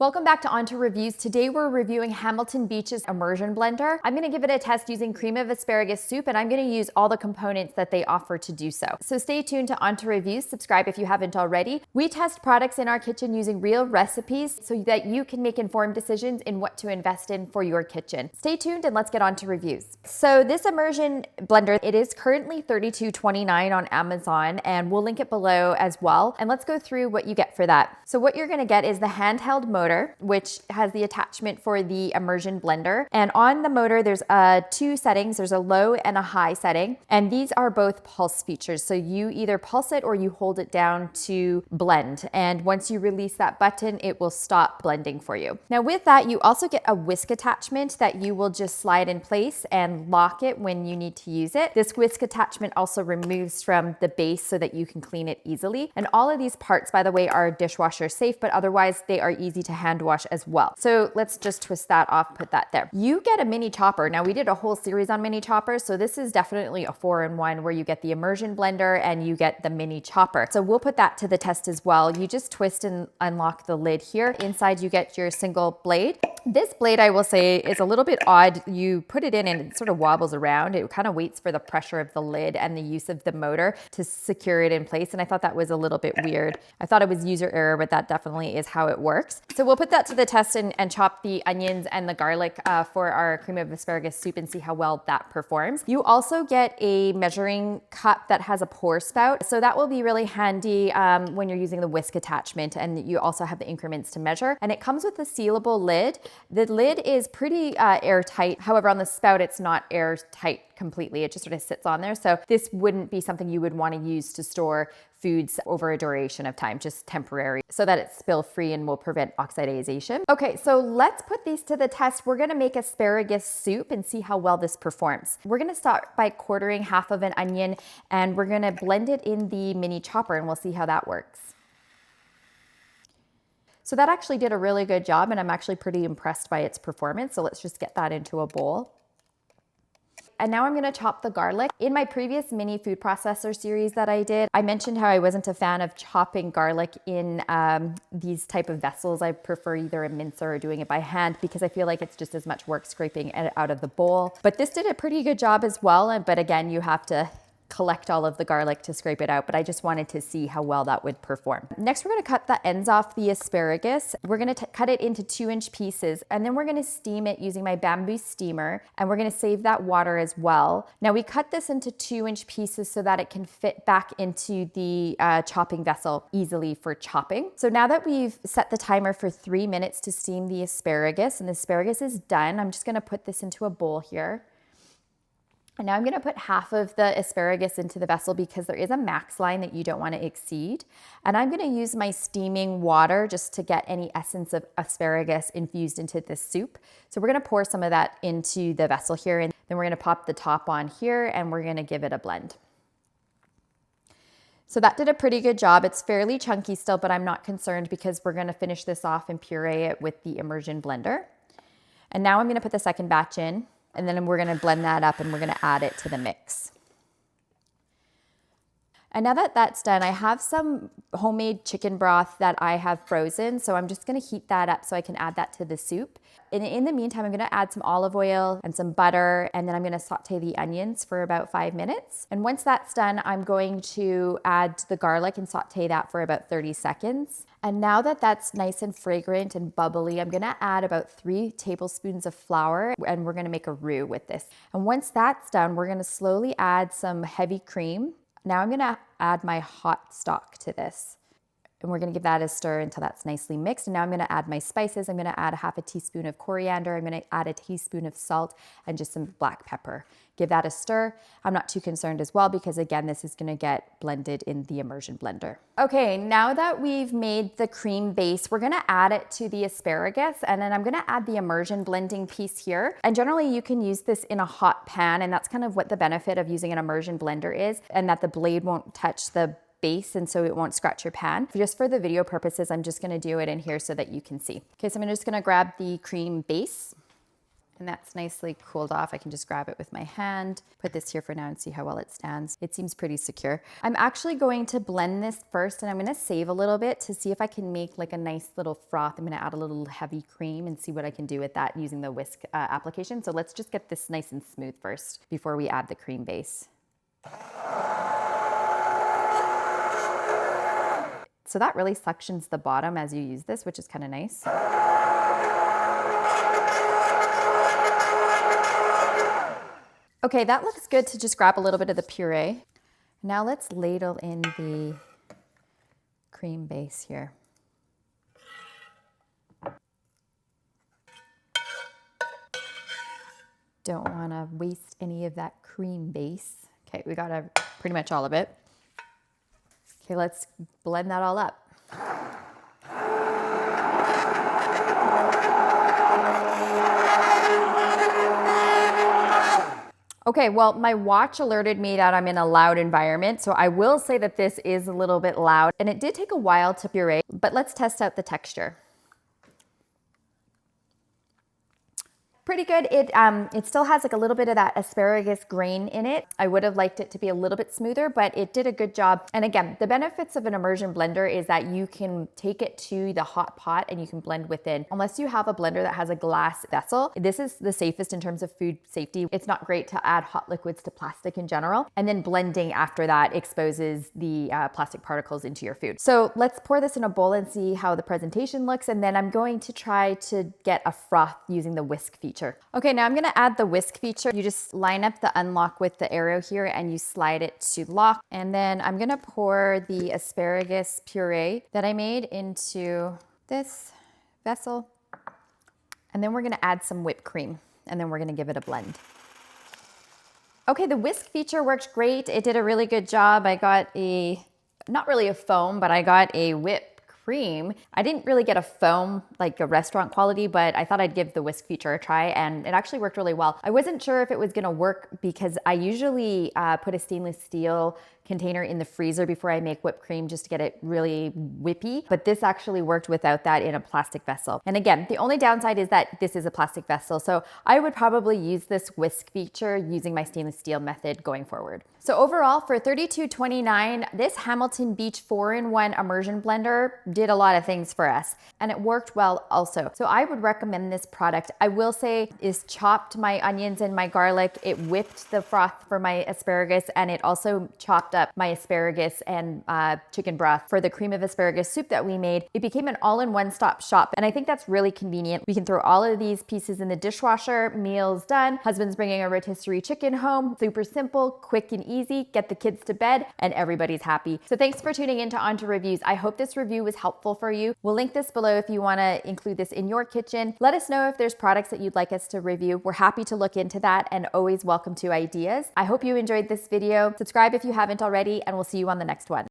Welcome back to OnToReviews. Today we're reviewing Hamilton Beach's Immersion Blender. I'm gonna give it a test using cream of asparagus soup, and I'm gonna use all the components that they offer to do so. So stay tuned to OnToReviews, subscribe if you haven't already. We test products in our kitchen using real recipes so that you can make informed decisions in what to invest in for your kitchen. Stay tuned and let's get on to reviews. So this Immersion Blender, it is currently $32.29 on Amazon, and we'll link it below as well. And let's go through what you get for that. So what you're gonna get is the handheld motor, which has the attachment for the Immersion Blender. And on the motor, there's two settings. There's a low and a high setting. And these are both pulse features. So you either pulse it or you hold it down to blend. And once you release that button, it will stop blending for you. Now with that, you also get a whisk attachment that you will just slide in place and lock it when you need to use it. This whisk attachment also removes from the base so that you can clean it easily. And all of these parts, by the way, are dishwasher safe, but otherwise they are easy to hand wash as well. So let's just twist that off, put that there. You get a mini chopper. Now we did a whole series on mini choppers, so this is definitely a 4-in-1 where you get the Immersion Blender and you get the mini chopper. So we'll put that to the test as well. You just twist and unlock the lid here. Inside you get your single blade. This blade, I will say, is a little bit odd. You put it in and it sort of wobbles around. It kind of waits for the pressure of the lid and the use of the motor to secure it in place. And I thought that was a little bit weird. I thought it was user error, but that definitely is how it works. So we'll put that to the test and chop the onions and the garlic for our cream of asparagus soup and see how well that performs. You also get a measuring cup that has a pour spout. So that will be really handy when you're using the whisk attachment, and you also have the increments to measure. And it comes with a sealable lid. The lid is pretty airtight. However, on the spout, it's not airtight completely. It just sort of sits on there. So this wouldn't be something you would want to use to store foods over a duration of time, just temporary, so that it's spill free and will prevent oxidization. Okay, so let's put these to the test. We're gonna make asparagus soup and see how well this performs. We're gonna start by quartering half of an onion, and we're gonna blend it in the mini chopper, and we'll see how that works. So that actually did a really good job, and I'm actually pretty impressed by its performance. So let's just get that into a bowl. And now I'm gonna chop the garlic. In my previous mini food processor series that I did, I mentioned how I wasn't a fan of chopping garlic in these type of vessels. I prefer either a mincer or doing it by hand because I feel like it's just as much work scraping it out of the bowl. But this did a pretty good job as well. But again, you have to collect all of the garlic to scrape it out, but I just wanted to see how well that would perform. Next, we're gonna cut the ends off the asparagus. We're gonna cut it into 2-inch pieces, and then we're gonna steam it using my bamboo steamer, and we're gonna save that water as well. Now we cut this into 2-inch pieces so that it can fit back into the chopping vessel easily for chopping. So now that we've set the timer for 3 minutes to steam the asparagus, and the asparagus is done, I'm just gonna put this into a bowl here. And now I'm gonna put half of the asparagus into the vessel because there is a max line that you don't wanna exceed. And I'm gonna use my steaming water just to get any essence of asparagus infused into this soup. So we're gonna pour some of that into the vessel here, and then we're gonna pop the top on here, and we're gonna give it a blend. So that did a pretty good job. It's fairly chunky still, but I'm not concerned because we're gonna finish this off and puree it with the Immersion Blender. And now I'm gonna put the second batch in, and then we're gonna blend that up and we're gonna add it to the mix. And now that that's done, I have some homemade chicken broth that I have frozen. So I'm just gonna heat that up so I can add that to the soup. And in the meantime, I'm gonna add some olive oil and some butter, and then I'm gonna saute the onions for about 5 minutes. And once that's done, I'm going to add the garlic and saute that for about 30 seconds. And now that that's nice and fragrant and bubbly, I'm gonna add about 3 tablespoons of flour, and we're gonna make a roux with this. And once that's done, we're gonna slowly add some heavy cream. Now I'm gonna add my hot stock to this. And we're gonna give that a stir until that's nicely mixed. And now I'm gonna add my spices. I'm gonna add 1/2 teaspoon of coriander. I'm gonna add a teaspoon of salt and just some black pepper. Give that a stir. I'm not too concerned as well because again, this is gonna get blended in the Immersion Blender. Okay, now that we've made the cream base, we're gonna add it to the asparagus, and then I'm gonna add the immersion blending piece here. And generally you can use this in a hot pan, and that's kind of what the benefit of using an Immersion Blender is, and that the blade won't touch the base and so it won't scratch your pan. Just for the video purposes, I'm just gonna do it in here so that you can see. Okay, so I'm just gonna grab the cream base. And that's nicely cooled off. I can just grab it with my hand, put this here for now and see how well it stands. It seems pretty secure. I'm actually going to blend this first and I'm gonna save a little bit to see if I can make like a nice little froth. I'm gonna add a little heavy cream and see what I can do with that using the Whisk application. So let's just get this nice and smooth first before we add the cream base. So that really suctions the bottom as you use this, which is kind of nice. Okay, that looks good to just grab a little bit of the puree. Now let's ladle in the cream base here. Don't want to waste any of that cream base. Okay, we got pretty much all of it. Okay, let's blend that all up. Okay, well, my watch alerted me that I'm in a loud environment, so I will say that this is a little bit loud, and it did take a while to puree, but let's test out the texture. Pretty good. It still has like a little bit of that asparagus grain in it. I would have liked it to be a little bit smoother, but it did a good job. And again, the benefits of an immersion blender is that you can take it to the hot pot and you can blend within. Unless you have a blender that has a glass vessel, this is the safest in terms of food safety. It's not great to add hot liquids to plastic in general. And then blending after that exposes the plastic particles into your food. So let's pour this in a bowl and see how the presentation looks. And then I'm going to try to get a froth using the Whisk feature. Okay, now I'm gonna add the Whisk feature. You just line up the unlock with the arrow here and you slide it to lock. And then I'm gonna pour the asparagus puree that I made into this vessel. And then we're gonna add some whipped cream and then we're gonna give it a blend. Okay, the Whisk feature worked great. It did a really good job. I got not really a foam, but I got a whipped cream. I didn't really get a foam like a restaurant quality, but I thought I'd give the Whisk feature a try and it actually worked really well. I wasn't sure if it was gonna work because I usually put a stainless steel container in the freezer before I make whipped cream just to get it really whippy, but this actually worked without that in a plastic vessel. And again, the only downside is that this is a plastic vessel, so I would probably use this Whisk feature using my stainless steel method going forward. So overall, for $32.29, this Hamilton Beach 4-in-1 immersion blender did a lot of things for us, and it worked well also. So I would recommend this product. I will say is chopped my onions and my garlic. It whipped the froth for my asparagus, and it also chopped up my asparagus and chicken broth for the cream of asparagus soup that we made. It became an all-in-one stop shop, and I think that's really convenient. We can throw all of these pieces in the dishwasher, meals done, husband's bringing a rotisserie chicken home, super simple, quick and easy, get the kids to bed, and everybody's happy. So thanks for tuning in to OnToReviews. I hope this review was helpful for you. We'll link this below if you wanna include this in your kitchen. Let us know if there's products that you'd like us to review. We're happy to look into that and always welcome to ideas. I hope you enjoyed this video. Subscribe if you haven't already, and we'll see you on the next one.